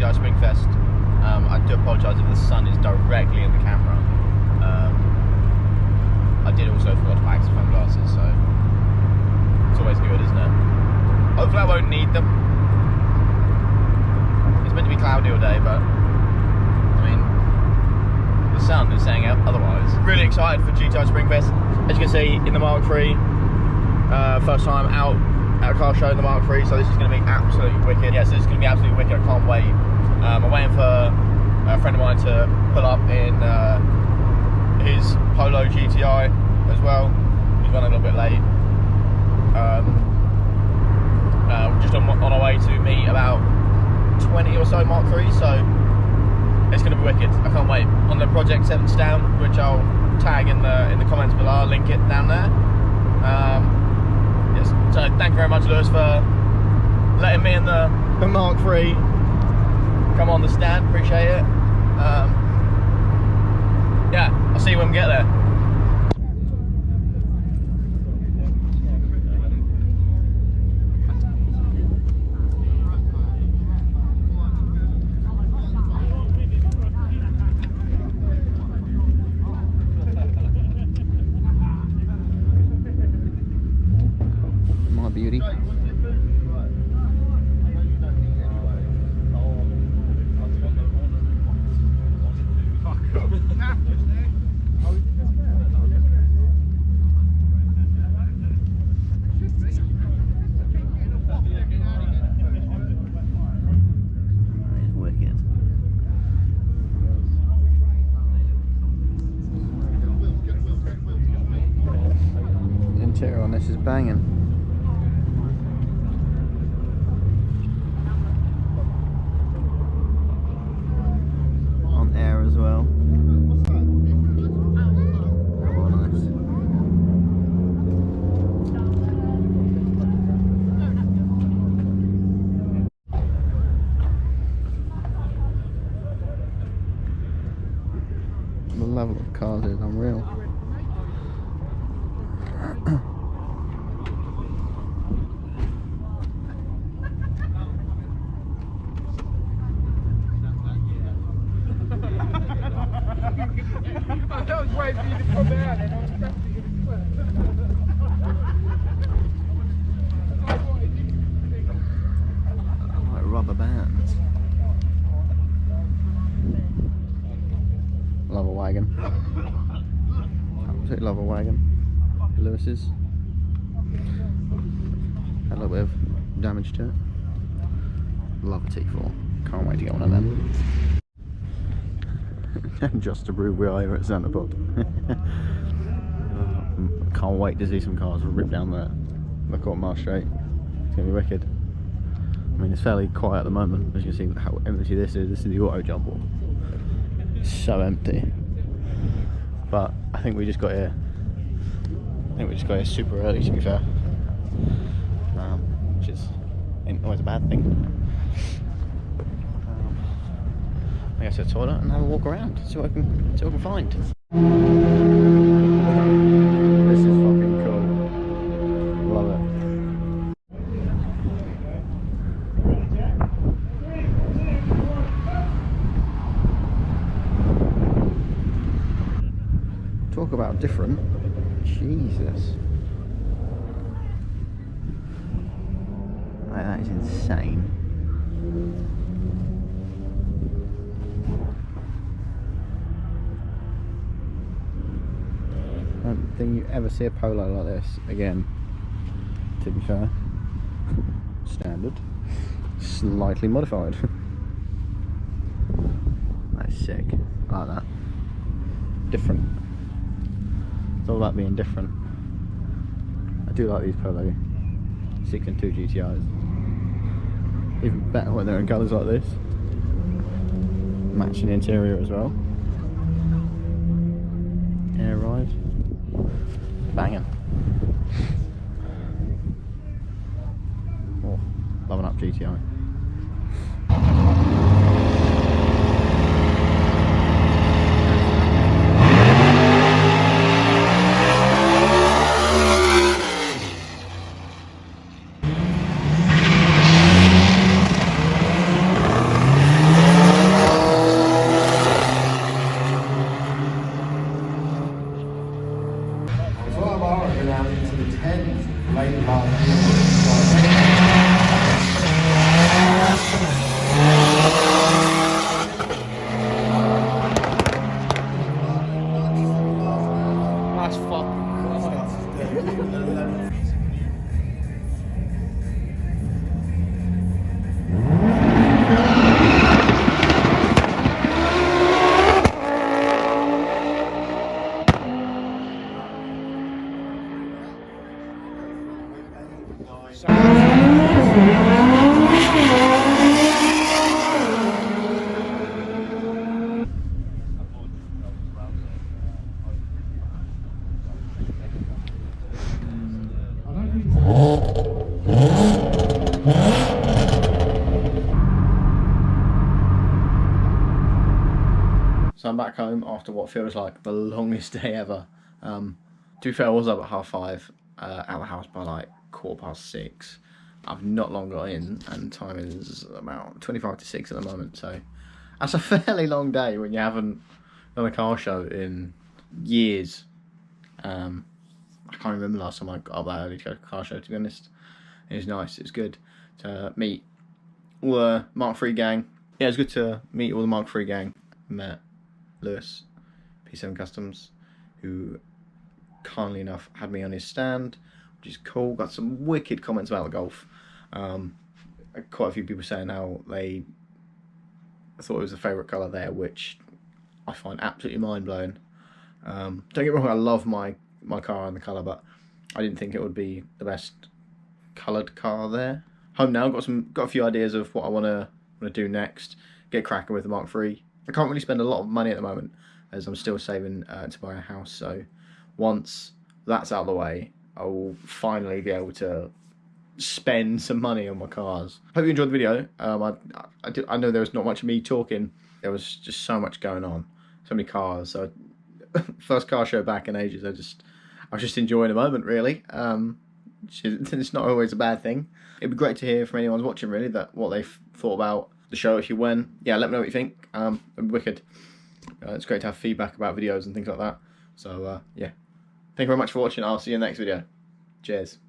GTI Springfest. I do apologise if the sun is directly in the camera. I did also forget to pack some sunglasses, so it's always good, isn't it? Hopefully I won't need them. It's meant to be cloudy all day, but I mean, the sun is saying otherwise. Really excited for GTI Springfest. As you can see, in the Mark III, first time out at a car show in the Mark III, so this is going to be absolutely wicked. Yes, this is going to be absolutely wicked. I can't wait. I'm waiting for a friend of mine to pull up in his Polo GTI as well. He's running a little bit late. Just on our way to meet about 20 or so Mark III, so it's going to be wicked. I can't wait. On the Project 7 stand, which I'll tag in the comments below, I'll link it down there. Yes. So thank you very much, Lewis, for letting me and the Mark III come on the stand. Appreciate it. Yeah, I'll see you when we get there. My beauty. Interior on this is banging. On air as well. Oh, nice. The level of cars is unreal. That was right for you to come out and I was expecting you to Like rubber bands. Love a wagon. Absolutely love a wagon. Lewis's. Had a little bit of damage to it. Love a T4. Can't wait to get one of them. Just to prove we're over at Santa Pod. Can't wait to see some cars rip down the Courtmar Straight. It's going to be wicked. I mean, it's fairly quiet at the moment, as you can see how empty this is. This is the auto jump wall. It's so empty. But I think we just got here. I think we just got here super early, to be fair. Which is ain't always a bad thing. I guess to the toilet and have a walk around, see what I can find. This is fucking cool. Love it. Talk about different. Jesus. Like, that is insane. I don't think you ever see a Polo like this again, to be fair. Standard, slightly modified. That's sick. I like that. Different. It's all about being different. I do like these Polo 6 and 2 GTIs. Even better when they're in colours like this. Matching the interior as well. Air ride. Banging. Oh, loving up GTI. 10th late last year. That's fucking So I'm back home after what feels like the longest day ever. To be fair, I was up at 5:30, out of the house by like 6:15. I've not long got in, and time is about 25 to 6 at the moment, so that's a fairly long day when you haven't done a car show in years. I can't remember the last time I got up that early to go to a car show, to be honest. It was nice, it was good to meet all the Mark III gang. Yeah, it was good to meet all the Mark III gang. Met Lewis, P7 Customs, who kindly enough had me on his stand, which is cool. Got some wicked comments about the Golf. Quite a few people saying how they thought it was a favourite colour there, which I find absolutely mind-blowing. Don't get me wrong, I love my car and the colour, but I didn't think it would be the best coloured car there. Home now, got a few ideas of what I want to do next. Get cracking with the Mark III. I can't really spend a lot of money at the moment, as I'm still saving to buy a house. So once that's out of the way, I will finally be able to spend some money on my cars. Hope you enjoyed the video. I know there was not much of me talking. There was just so much going on, so many cars. So first car show back in ages. I was just enjoying the moment, really. It's not always a bad thing. It'd be great to hear from anyone watching, really, what they've thought about the show. If you went, yeah, let me know what you think. It'd be wicked. It's great to have feedback about videos and things like that. So yeah, thank you very much for watching. I'll see you in the next video. Cheers.